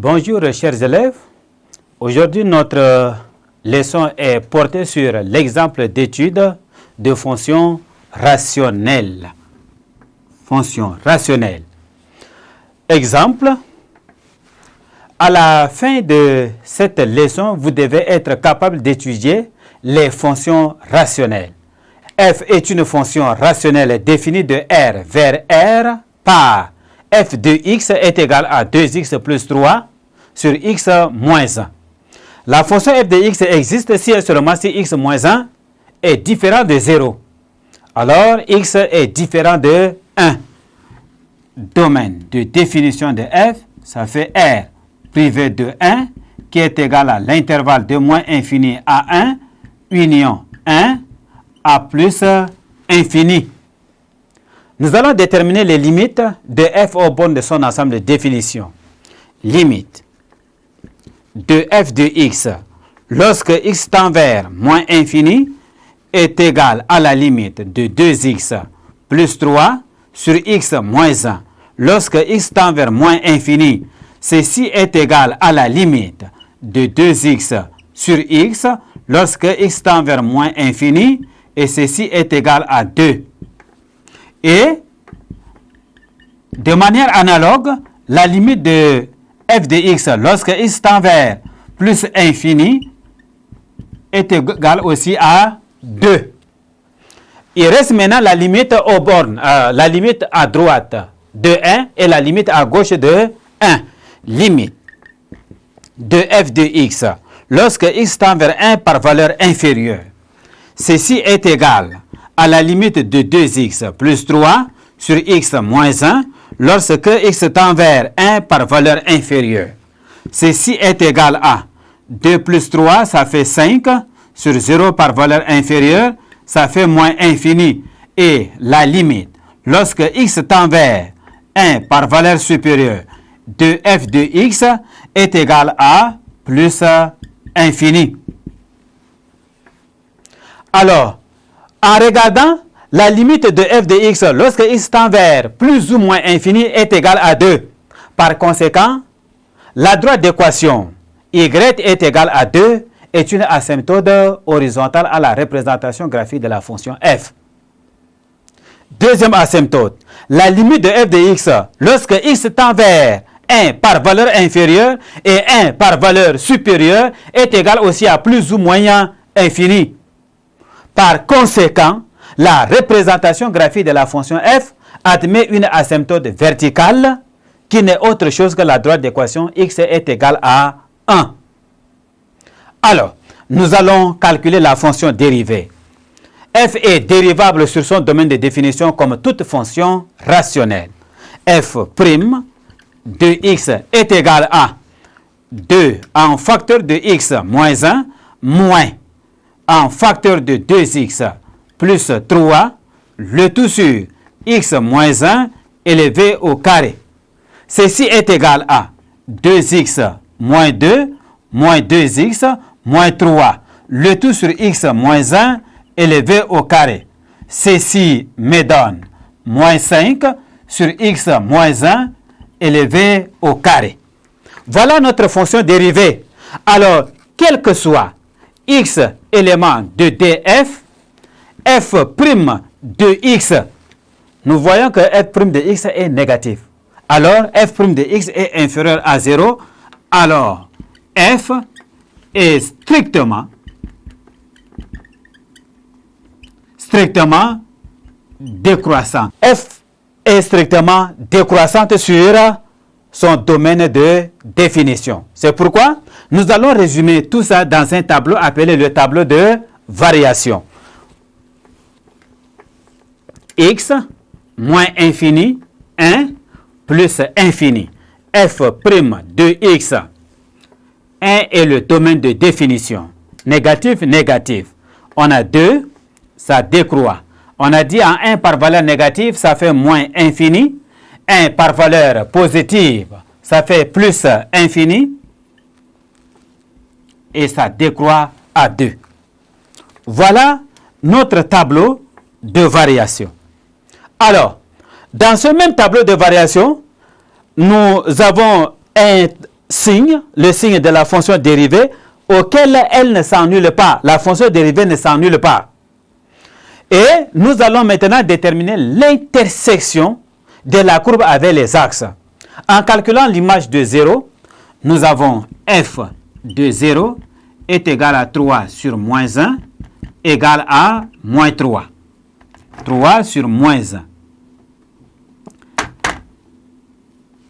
Bonjour chers élèves, aujourd'hui notre leçon est portée sur l'exemple d'étude de fonctions rationnelles. Fonctions rationnelles. Exemple, à la fin de cette leçon, vous devez être capable d'étudier les fonctions rationnelles. F est une fonction rationnelle définie de R vers R par f de x est égal à 2x plus 3 sur x moins 1. La fonction f de x existe si et seulement si x moins 1 est différent de 0. Alors, x est différent de 1. Domaine de définition de f, ça fait R privé de 1 qui est égal à l'intervalle de moins infini à 1, union 1 à plus infini. Nous allons déterminer les limites de f aux bornes de son ensemble de définition. Limite de f de x lorsque x tend vers moins infini est égal à la limite de 2x plus 3 sur x moins 1. Lorsque x tend vers moins infini, ceci est égal à la limite de 2x sur x lorsque x tend vers moins infini et ceci est égal à 2. Et de manière analogue, la limite de f de x lorsque x tend vers plus infini est égale aussi à 2. Il reste maintenant la limite aux bornes, la limite à droite de 1 et la limite à gauche de 1. Limite de f de x lorsque x tend vers 1 par valeur inférieure. Ceci est égal à la limite de 2x plus 3 sur x moins 1 lorsque x tend vers 1 par valeur inférieure. Ceci est égal à 2 plus 3, ça fait 5 sur 0 par valeur inférieure, ça fait moins infini. Et la limite, lorsque x tend vers 1 par valeur supérieure de f de x est égal à plus infini. Alors, en regardant la limite de f de x lorsque x tend vers plus ou moins infini est égal à 2. Par conséquent, la droite d'équation y est égal à 2 est une asymptote horizontale à la représentation graphique de la fonction f. Deuxième asymptote, la limite de f de x lorsque x tend vers 1 par valeur inférieure et 1 par valeur supérieure est égal aussi à plus ou moins infini. Par conséquent, la représentation graphique de la fonction f admet une asymptote verticale qui n'est autre chose que la droite d'équation x est égal à 1. Alors, nous allons calculer la fonction dérivée. F est dérivable sur son domaine de définition comme toute fonction rationnelle. F' de x est égal à 2 en facteur de x moins 1 moins en facteur de 2x plus 3, le tout sur x moins 1 élevé au carré. Ceci est égal à 2x moins 2 moins 2x moins 3, le tout sur x moins 1 élevé au carré. Ceci me donne moins 5 sur x moins 1 élevé au carré. Voilà notre fonction dérivée. Alors, quel que soit x élément de df, f' de x, nous voyons que f' de x est négatif. Alors, f' de x est inférieur à 0. Alors, f est strictement décroissant. F est strictement décroissante sur son domaine de définition. C'est pourquoi nous allons résumer tout ça dans un tableau appelé le tableau de variation. X moins infini, 1 plus infini. F' de x, 1 est le domaine de définition. Négatif, négatif. On a 2, ça décroît. On a dit en 1 par valeur négative, ça fait moins infini. 1 par valeur positive, ça fait plus infini. Et ça décroît à 2. Voilà notre tableau de variation. Alors, dans ce même tableau de variation, nous avons un signe, le signe de la fonction dérivée, auquel elle ne s'annule pas. La fonction dérivée ne s'annule pas. Et nous allons maintenant déterminer l'intersection de la courbe avec les axes. En calculant l'image de 0, nous avons f de 0 est égal à 3 sur moins 1 égal à moins 3. 3 sur moins 1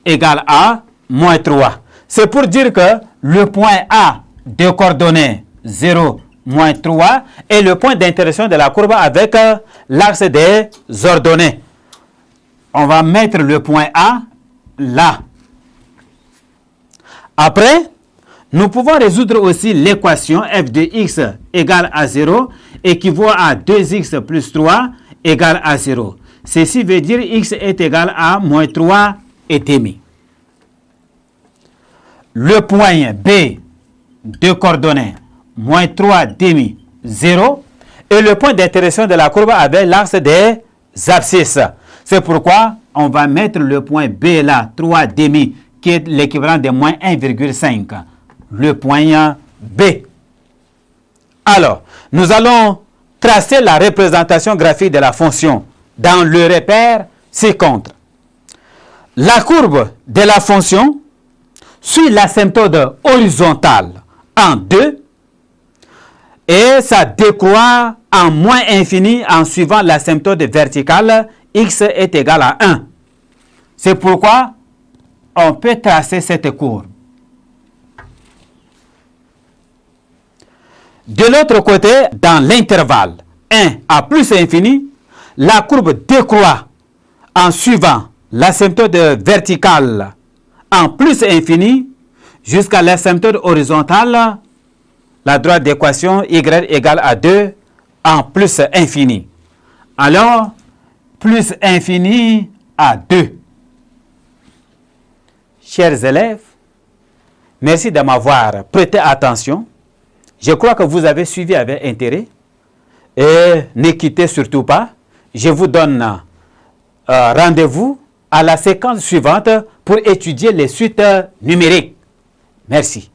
égale à moins 3. C'est pour dire que le point A de coordonnées 0, moins 3 est le point d'intersection de la courbe avec l'axe des ordonnées. On va mettre le point A là. Après, nous pouvons résoudre aussi l'équation f de x égale à 0 équivaut à 2x plus 3 égale à 0. Ceci veut dire x est égal à moins 3 et demi. Le point B de coordonnées moins 3 demi 0 est le point d'intersection de la courbe avec l'axe des abscisses. C'est pourquoi on va mettre le point B là, 3 demi, qui est l'équivalent de moins 1,5. Le point B. Alors, nous allons tracer la représentation graphique de la fonction dans le repère ci-contre. La courbe de la fonction suit l'asymptote horizontale en 2 et ça décroît en moins infini en suivant l'asymptote verticale x est égal à 1. C'est pourquoi on peut tracer cette courbe. De l'autre côté, dans l'intervalle 1 à plus infini, la courbe décroît en suivant l'asymptote verticale en plus infini jusqu'à l'asymptote horizontale, la droite d'équation y égale à 2 en plus infini. Alors, plus infini à 2. Chers élèves, merci de m'avoir prêté attention. Je crois que vous avez suivi avec intérêt. Et ne quittez surtout pas. Je vous donne rendez-vous à la séquence suivante pour étudier les suites numériques. Merci.